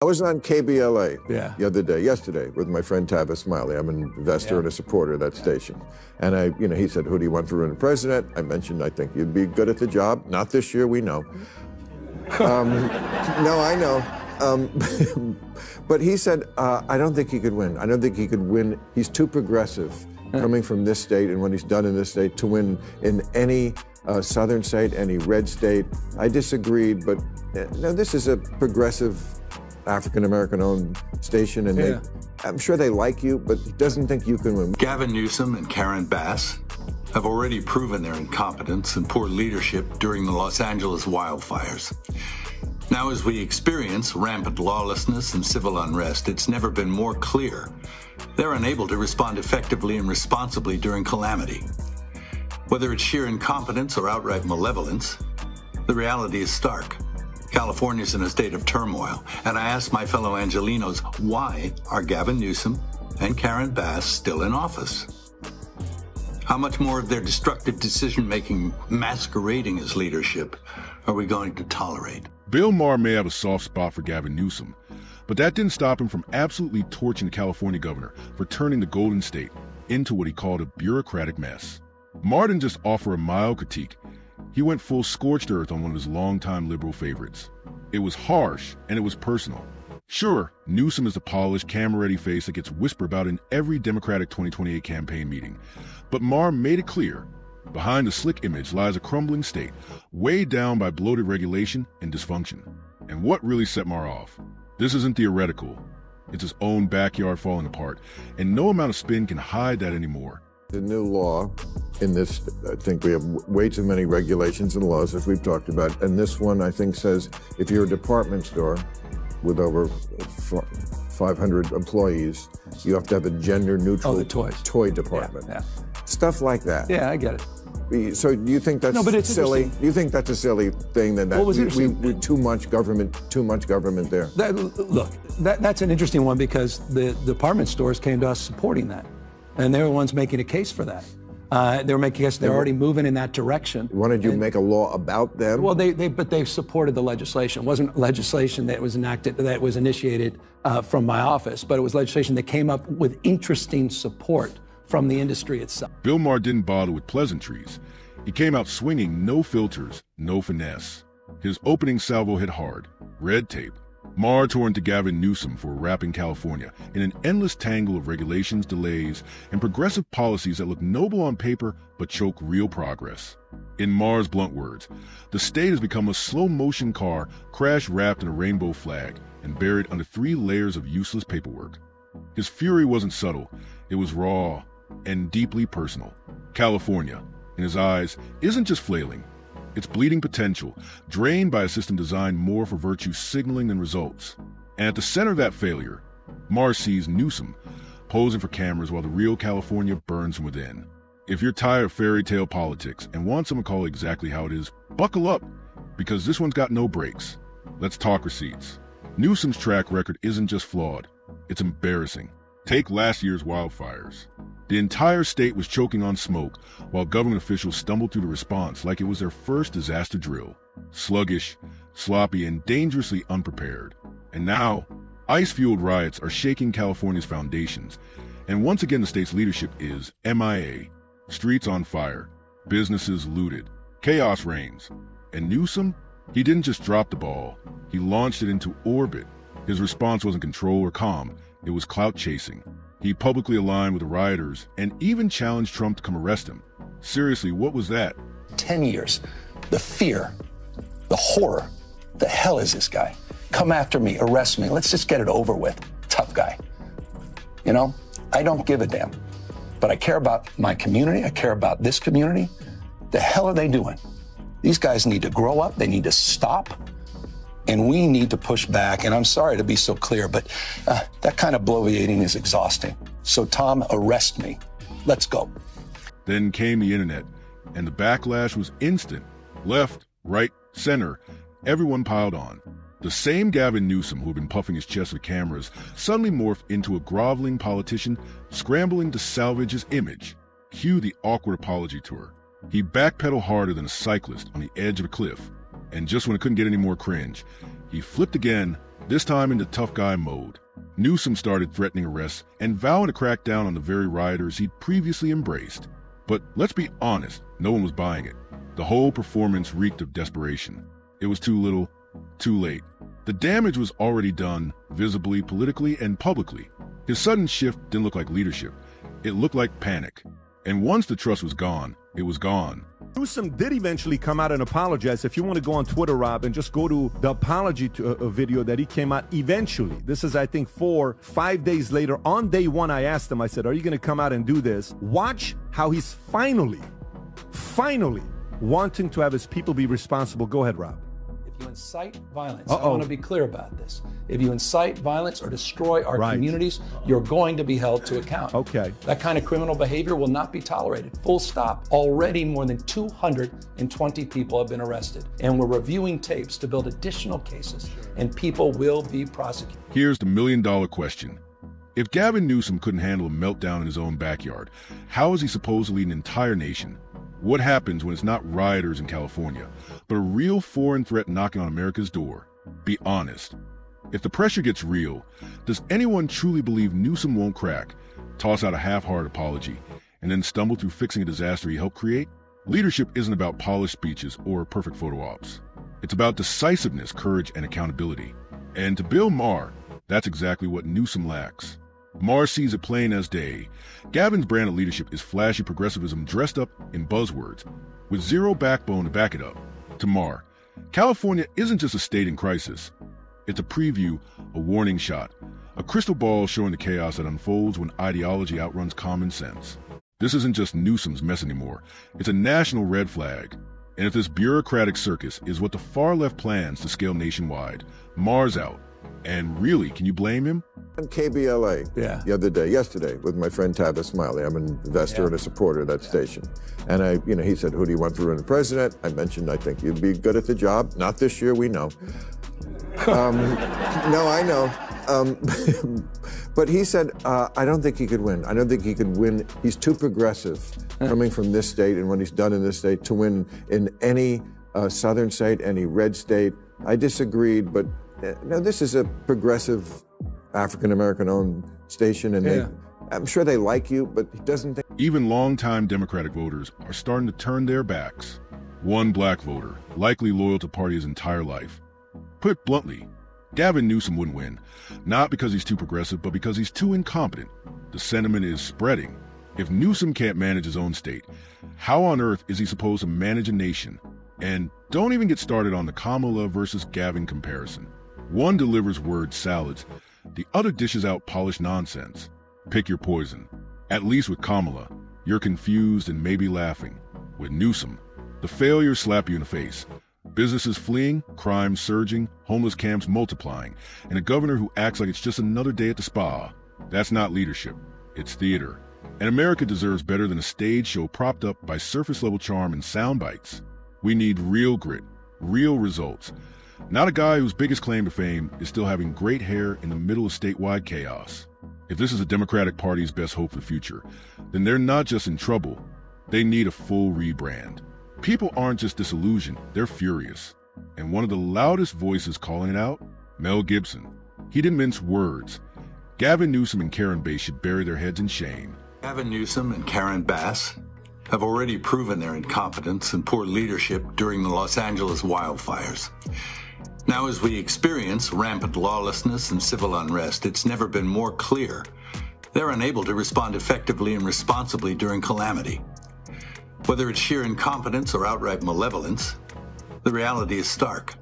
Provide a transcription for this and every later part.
I was on KBLA the other day, yesterday, with my friend Tavis Smiley. I'm an investor and a supporter of that station. And he said, who do you want for running president? I mentioned, I think you'd be good at the job. Not this year, we know. No, I know. But he said, I don't think he could win. I don't think he could win. He's too progressive coming from this state and what he's done in this state to win in any southern state, any red state. I disagreed, but no, this is a progressive African-American owned station, and I'm sure they like you, but he doesn't think you can win. Gavin Newsom and Karen Bass have already proven their incompetence and poor leadership during the Los Angeles wildfires. Now, as we experience rampant lawlessness and civil unrest, it's never been more clear they're unable to respond effectively and responsibly during calamity. Whether it's sheer incompetence or outright malevolence, the reality is stark. California's in a state of turmoil, and I ask my fellow Angelenos, why are Gavin Newsom and Karen Bass still in office? How much more of their destructive decision-making masquerading as leadership are we going to tolerate? Bill Maher may have a soft spot for Gavin Newsom, but that didn't stop him from absolutely torching the California governor for turning the Golden State into what he called a bureaucratic mess. Maher didn't just offer a mild critique. He went full scorched earth on one of his longtime liberal favorites. It was harsh, and it was personal. Sure, Newsom is the polished, camera-ready face that gets whispered about in every Democratic 2028 campaign meeting. But Maher made it clear, behind the slick image lies a crumbling state, weighed down by bloated regulation and dysfunction. And what really set Maher off? This isn't theoretical. It's his own backyard falling apart, and no amount of spin can hide that anymore. The new law in this, I think we have way too many regulations and laws, as we've talked about. And this one, I think, says if you're a department store with over 500 employees, you have to have a gender-neutral toy department. Yeah. Stuff like that. Yeah, I get it. So do you think that's silly? Do you think that's a silly thing that we too much government there? That's an interesting one because the department stores came to us supporting that. And they were the ones making a case for that. They were making a case they're already moving in that direction. Wanted you to make a law about them? Well, but they supported the legislation. It wasn't legislation that was enacted, that was initiated from my office, but it was legislation that came up with interesting support from the industry itself. Bill Maher didn't bother with pleasantries. He came out swinging no filters, no finesse. His opening salvo hit hard. Red tape. Maher tore into Gavin Newsom for wrapping California in an endless tangle of regulations, delays, and progressive policies that look noble on paper but choke real progress. In Maher's blunt words, the state has become a slow-motion car crash-wrapped in a rainbow flag and buried under 3 layers of useless paperwork. His fury wasn't subtle, it was raw and deeply personal. California, in his eyes, isn't just flailing. It's bleeding potential, drained by a system designed more for virtue signaling than results. And at the center of that failure, Maher sees Newsom posing for cameras while the real California burns from within. If you're tired of fairy tale politics and want someone to call it exactly how it is, buckle up, because this one's got no brakes. Let's talk receipts. Newsom's track record isn't just flawed, it's embarrassing. Take last year's wildfires. The entire state was choking on smoke while government officials stumbled through the response like it was their first disaster drill. Sluggish, sloppy, and dangerously unprepared. And now, ice-fueled riots are shaking California's foundations. And once again, the state's leadership is MIA. Streets on fire, businesses looted, chaos reigns. And Newsom? He didn't just drop the ball, he launched it into orbit. His response wasn't control or calm, it was clout chasing. He publicly aligned with the rioters and even challenged Trump to come arrest him. Seriously, what was that? 10 years. The fear, the horror. The hell is this guy? Come after me, arrest me. Let's just get it over with. Tough guy. You know, I don't give a damn. But I care about my community. I care about this community. The hell are they doing? These guys need to grow up. They need to stop. And we need to push back. And I'm sorry to be so clear, but that kind of bloviating is exhausting. So Tom, arrest me. Let's go. Then came the internet, and the backlash was instant. Left, right, center, everyone piled on. The same Gavin Newsom who had been puffing his chest with cameras suddenly morphed into a groveling politician scrambling to salvage his image. Cue the awkward apology tour. He backpedaled harder than a cyclist on the edge of a cliff. And just when it couldn't get any more cringe, he flipped again this time into tough guy mode. Newsom started threatening arrests and vowing to crack down on the very rioters he'd previously embraced. But let's be honest, no one was buying it. The whole performance reeked of desperation. It was too little, too late. The damage was already done, visibly, politically, and publicly. His sudden shift didn't look like leadership. It looked like panic. And once the trust was gone, it was gone. Newsom did eventually come out and apologize. If you want to go on Twitter, Rob, and just go to the apology video that he came out eventually. This is, I think, 4-5 days later. On day one, I asked him, I said, are you going to come out and do this? Watch how he's finally wanting to have his people be responsible. Go ahead, Rob. If you incite violence, I want to be clear about this. If you incite violence or destroy our communities, you're going to be held to account. Okay. That kind of criminal behavior will not be tolerated. Full stop. Already more than 220 people have been arrested, and we're reviewing tapes to build additional cases, and people will be prosecuted. Here's the million-dollar question. If Gavin Newsom couldn't handle a meltdown in his own backyard, how is he supposed to lead an entire nation? What happens when it's not rioters in California, but a real foreign threat knocking on America's door? Be honest. If the pressure gets real, does anyone truly believe Newsom won't crack, toss out a half-hearted apology, and then stumble through fixing a disaster he helped create? Leadership isn't about polished speeches or perfect photo ops. It's about decisiveness, courage, and accountability. And to Bill Maher, that's exactly what Newsom lacks. Maher sees it plain as day. Gavin's brand of leadership is flashy progressivism dressed up in buzzwords, with zero backbone to back it up. To Maher, California isn't just a state in crisis. It's a preview, a warning shot, a crystal ball showing the chaos that unfolds when ideology outruns common sense. This isn't just Newsom's mess anymore. It's a national red flag. And if this bureaucratic circus is what the far left plans to scale nationwide, Maher's out. And really, can you blame him? On KBLA the other day, yesterday, with my friend Tavis Smiley. I'm an investor and a supporter of that station. And he said, who do you want to run the president? I mentioned, I think you'd be good at the job. Not this year, we know. No, I know. But he said, I don't think he could win. I don't think he could win. He's too progressive coming from this state and what he's done in this state to win in any southern state, any red state. I disagreed, but no, this is a progressive African-American-owned station, and I'm sure they like you, but he doesn't think... Even longtime Democratic voters are starting to turn their backs. One black voter, likely loyal to the party his entire life. Put bluntly, Gavin Newsom wouldn't win, not because he's too progressive, but because he's too incompetent. The sentiment is spreading. If Newsom can't manage his own state, how on earth is he supposed to manage a nation? And don't even get started on the Kamala versus Gavin comparison. One delivers word salads, the other dishes out polished nonsense. Pick your poison. At least with Kamala, you're confused and maybe laughing. With Newsom, the failures slap you in the face. Businesses fleeing, crime surging, homeless camps multiplying, and a governor who acts like it's just another day at the spa. That's not leadership. It's theater. And America deserves better than a stage show propped up by surface-level charm and sound bites. We need real grit, real results. Not a guy whose biggest claim to fame is still having great hair in the middle of statewide chaos. If this is the Democratic Party's best hope for the future, then they're not just in trouble, they need a full rebrand. People aren't just disillusioned, they're furious. And one of the loudest voices calling it out? Mel Gibson. He didn't mince words. Gavin Newsom and Karen Bass should bury their heads in shame. Gavin Newsom and Karen Bass have already proven their incompetence and poor leadership during the Los Angeles wildfires. Now, as we experience rampant lawlessness and civil unrest, it's never been more clear they're unable to respond effectively and responsibly during calamity. Whether it's sheer incompetence or outright malevolence, the reality is stark.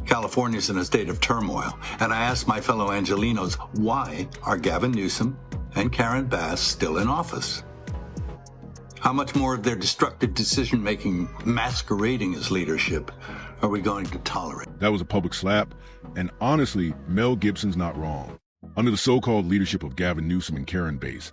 California's in a state of turmoil, and I ask my fellow Angelenos, why are Gavin Newsom and Karen Bass still in office? How much more of their destructive decision-making masquerading as leadership are we going to tolerate? That was a public slap, and honestly, Mel Gibson's not wrong. Under the so-called leadership of Gavin Newsom and Karen Bass,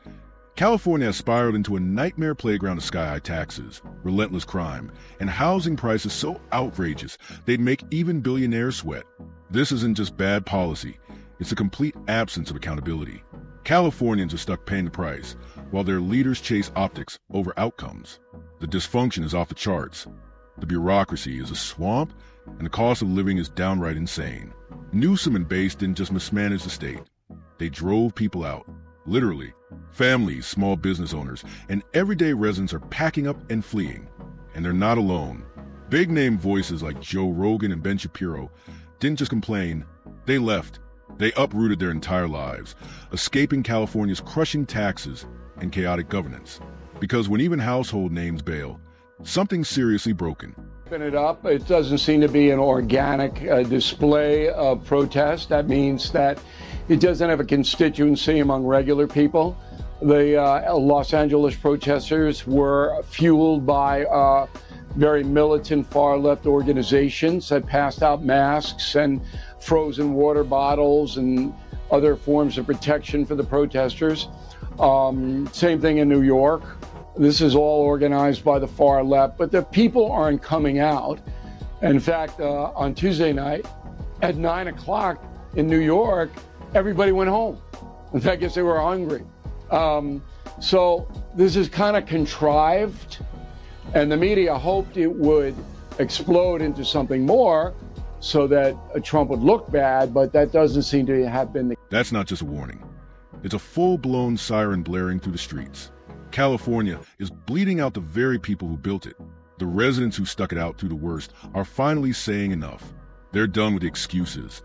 California has spiraled into a nightmare playground of sky-high taxes, relentless crime, and housing prices so outrageous they'd make even billionaires sweat. This isn't just bad policy, it's a complete absence of accountability. Californians are stuck paying the price, while their leaders chase optics over outcomes. The dysfunction is off the charts. The bureaucracy is a swamp, and the cost of living is downright insane. Newsom and Bass didn't just mismanage the state. They drove people out. Literally. Families, small business owners, and everyday residents are packing up and fleeing. And they're not alone. Big-name voices like Joe Rogan and Ben Shapiro didn't just complain, they left. They uprooted their entire lives, escaping California's crushing taxes and chaotic governance. Because when even household names bail, something's seriously broken. It up. It doesn't seem to be an organic display of protest. That means that it doesn't have a constituency among regular people. The Los Angeles protesters were fueled by very militant far-left organizations that passed out masks and frozen water bottles and other forms of protection for the protesters. Same thing in New York. This is all organized by the far left, but the people aren't coming out. In fact, on Tuesday night at 9 o'clock in New York, everybody went home. In fact, I guess they were hungry. So this is kind of contrived, and the media hoped it would explode into something more so that Trump would look bad, but that doesn't seem to have been the case. That's not just a warning. It's a full-blown siren blaring through the streets. California is bleeding out the very people who built it. The residents who stuck it out through the worst are finally saying enough. They're done with the excuses,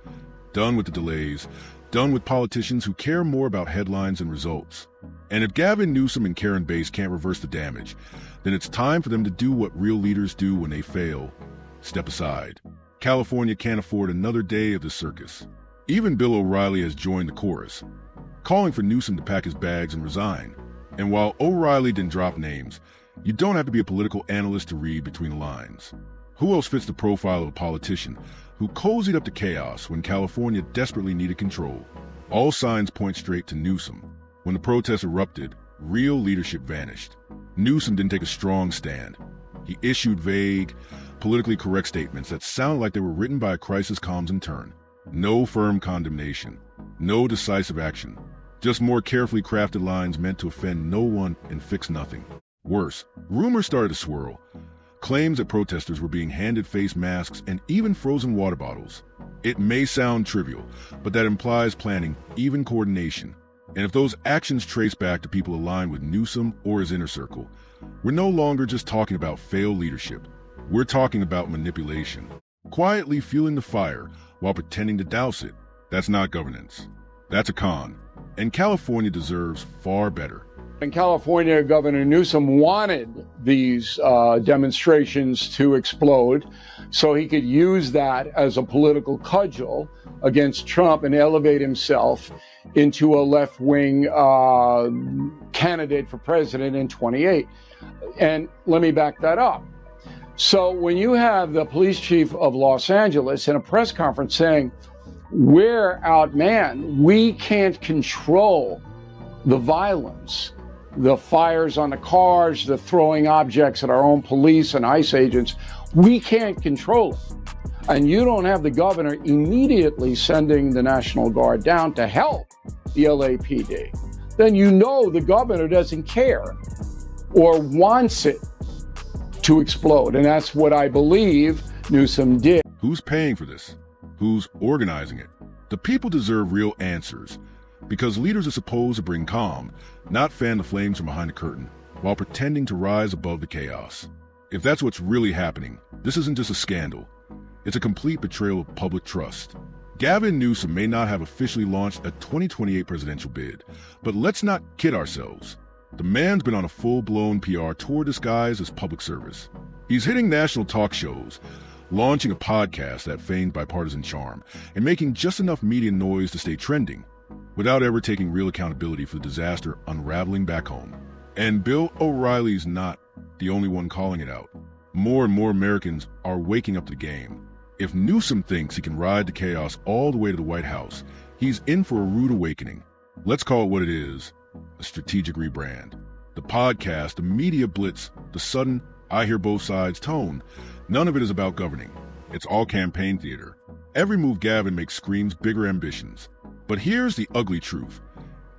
done with the delays, done with politicians who care more about headlines than results. And if Gavin Newsom and Karen Bass can't reverse the damage, then it's time for them to do what real leaders do when they fail. Step aside. California can't afford another day of the circus. Even Bill O'Reilly has joined the chorus, calling for Newsom to pack his bags and resign. And while O'Reilly didn't drop names, you don't have to be a political analyst to read between the lines. Who else fits the profile of a politician who cozied up to chaos when California desperately needed control? All signs point straight to Newsom. When the protests erupted, real leadership vanished. Newsom didn't take a strong stand. He issued vague, politically correct statements that sounded like they were written by a crisis comms intern. No firm condemnation, no decisive action. Just more carefully crafted lines meant to offend no one and fix nothing. Worse, rumors started to swirl. Claims that protesters were being handed face masks and even frozen water bottles. It may sound trivial, but that implies planning, even coordination. And if those actions trace back to people aligned with Newsom or his inner circle, we're no longer just talking about failed leadership. We're talking about manipulation. Quietly fueling the fire while pretending to douse it. That's not governance. That's a con. And California deserves far better. In California, Governor Newsom wanted these demonstrations to explode so he could use that as a political cudgel against Trump and elevate himself into a left-wing candidate for president in 28. And let me back that up. So when you have the police chief of Los Angeles in a press conference saying, we're outmanned, we can't control the violence, the fires on the cars, the throwing objects at our own police and ICE agents, we can't control it. And you don't have the governor immediately sending the National Guard down to help the LAPD. Then you know the governor doesn't care or wants it to explode. And that's what I believe Newsom did. Who's paying for this? Who's organizing it? The people deserve real answers, because leaders are supposed to bring calm, not fan the flames from behind the curtain, while pretending to rise above the chaos. If that's what's really happening, this isn't just a scandal. It's a complete betrayal of public trust. Gavin Newsom may not have officially launched a 2028 presidential bid, but let's not kid ourselves. The man's been on a full-blown PR tour disguised as public service. He's hitting national talk shows, launching a podcast that feigned bipartisan charm, and making just enough media noise to stay trending, without ever taking real accountability for the disaster unraveling back home. And Bill O'Reilly's not the only one calling it out. More and more Americans are waking up to the game. If Newsom thinks he can ride the chaos all the way to the White House, he's in for a rude awakening. Let's call it what it is, a strategic rebrand. The podcast, the media blitz, the sudden I hear both sides tone, none of it is about governing. It's all campaign theater. Every move Gavin makes screams bigger ambitions. But here's the ugly truth.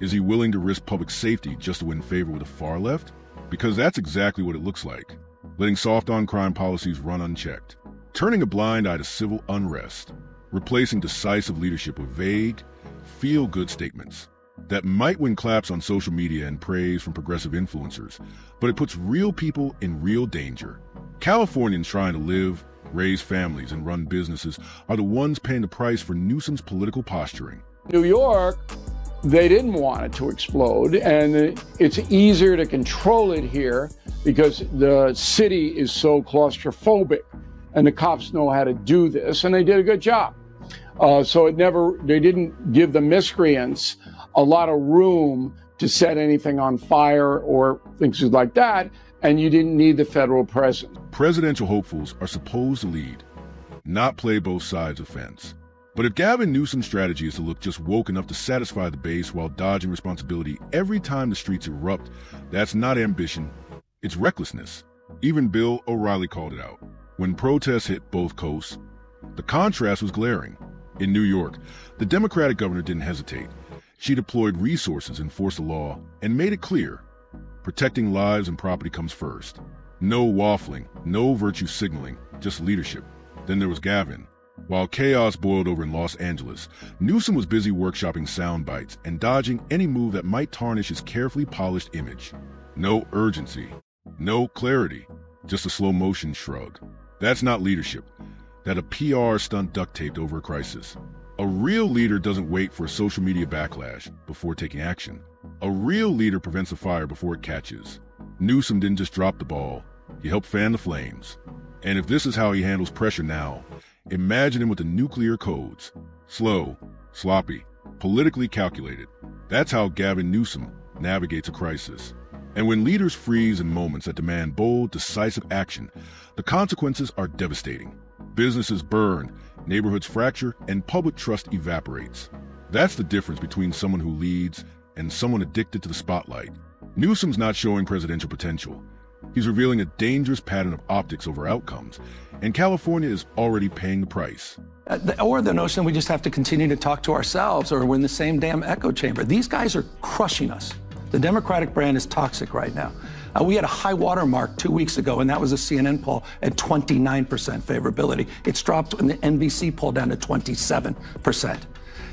Is he willing to risk public safety just to win favor with the far left? Because that's exactly what it looks like. letting soft-on-crime policies run unchecked, turning a blind eye to civil unrest, replacing decisive leadership with vague, feel-good statements that might win claps on social media and praise from progressive influencers, but it puts real people in real danger. Californians trying to live, raise families, and run businesses are the ones paying the price for Newsom's political posturing. New York, they didn't want it to explode, and it's easier to control it here because the city is so claustrophobic, and the cops know how to do this, and they did a good job. So they didn't give the miscreants a lot of room to set anything on fire or things like that, and you didn't need the federal presence. Presidential hopefuls are supposed to lead, not play both sides of the fence. But if Gavin Newsom's strategy is to look just woke enough to satisfy the base while dodging responsibility every time the streets erupt, that's not ambition, it's recklessness. Even Bill O'Reilly called it out. When protests hit both coasts, the contrast was glaring. In New York, the Democratic governor didn't hesitate. She deployed resources, enforced the law, and made it clear, protecting lives and property comes first. No waffling, no virtue signaling, just leadership. Then there was Gavin. While chaos boiled over in Los Angeles, Newsom was busy workshopping sound bites and dodging any move that might tarnish his carefully polished image. No urgency, no clarity, just a slow-motion shrug. That's not leadership. That's a PR stunt duct-taped over a crisis. A real leader doesn't wait for a social media backlash before taking action. A real leader prevents a fire before it catches. Newsom didn't just drop the ball, he helped fan the flames. And if this is how he handles pressure now, imagine him with the nuclear codes. Slow, sloppy, politically calculated. That's how Gavin Newsom navigates a crisis. And when leaders freeze in moments that demand bold, decisive action, the consequences are devastating. Businesses burn, neighborhoods fracture, and public trust evaporates. That's the difference between someone who leads and someone addicted to the spotlight. Newsom's not showing presidential potential. He's revealing a dangerous pattern of optics over outcomes, and California is already paying the price. Or the notion we just have to continue to talk to ourselves, or we're in the same damn echo chamber. These guys are crushing us. The Democratic brand is toxic right now. We had a high water mark 2 weeks ago, and that was a CNN poll at 29% favorability. It's dropped in the NBC poll down to 27%.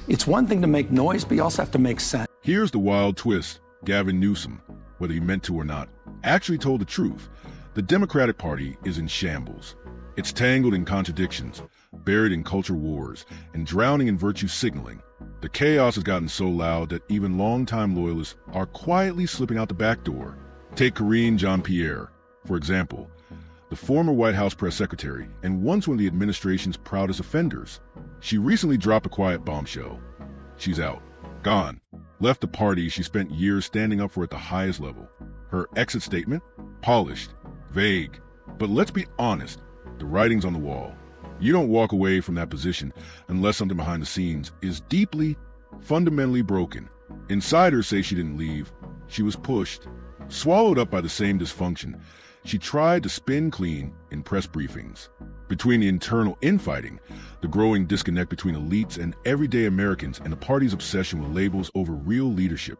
It's one thing to make noise, but you also have to make sense. Here's the wild twist. Gavin Newsom, whether he meant to or not, actually told the truth. The Democratic Party is in shambles. It's tangled in contradictions, buried in culture wars, and drowning in virtue signaling. The chaos has gotten so loud that even longtime loyalists are quietly slipping out the back door. Take Karine Jean-Pierre, for example, the former White House press secretary and once one of the administration's proudest offenders. She recently dropped a quiet bombshell. She's out, gone, left the party she spent years standing up for at the highest level. Her exit statement? Polished, vague, but let's be honest, the writing's on the wall. You don't walk away from that position unless something behind the scenes is deeply, fundamentally broken. Insiders say she didn't leave. She was pushed. Swallowed up by the same dysfunction, she tried to spin clean in press briefings. Between the internal infighting, the growing disconnect between elites and everyday Americans, and the party's obsession with labels over real leadership,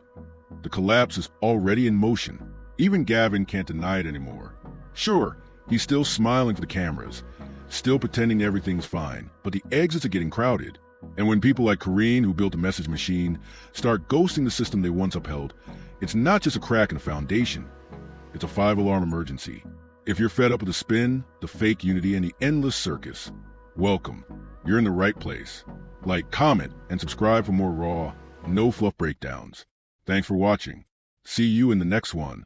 the collapse is already in motion. Even Gavin can't deny it anymore. Sure, he's still smiling for the cameras, still pretending everything's fine, but the exits are getting crowded. And when people like Karine, who built a message machine, start ghosting the system they once upheld, it's not just a crack in the foundation. It's a 5-alarm emergency. If you're fed up with the spin, the fake unity, and the endless circus, welcome. You're in the right place. Like, comment, and subscribe for more raw, no-fluff breakdowns. Thanks for watching. See you in the next one.